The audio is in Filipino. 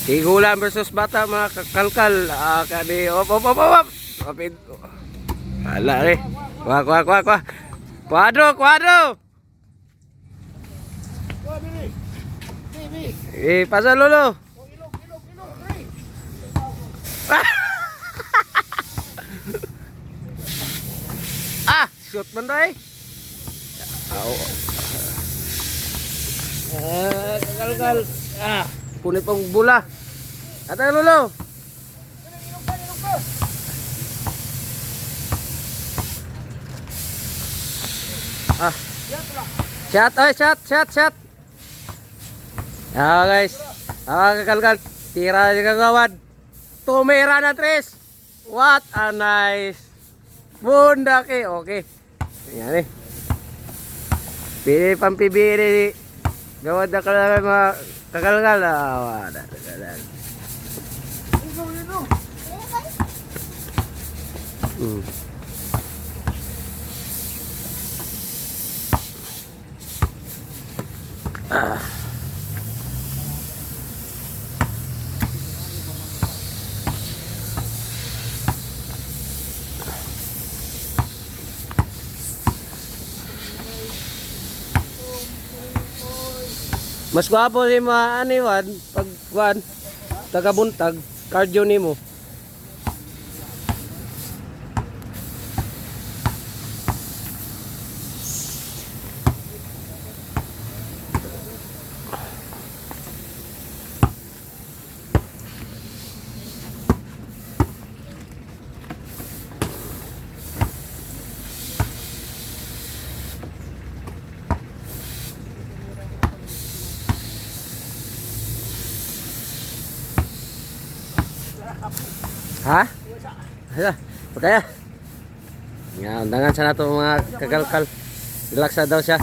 Tigulan versus bata mga kakalkal. Kani op. Kapit. Ala eh. Kuha. Kuadro. Pasal lolo. Shoot man tayo. Kakalkal. Punit pang bula. Atay lolo. Shot. Guys. Kakalkal. Tira si kagawad. Tumira na tres. What a nice. Bundak eh. Okay. Yan eh. Pili pampibiri. Gawad na kalaman mga kakalkal. Wala. Mas gwapo si mga aniwan pag kuan tagabuntag cardio nimo. Ha? Pagkaya. Yan, undangan sa nato mga kakalkal. Relax na daw siya.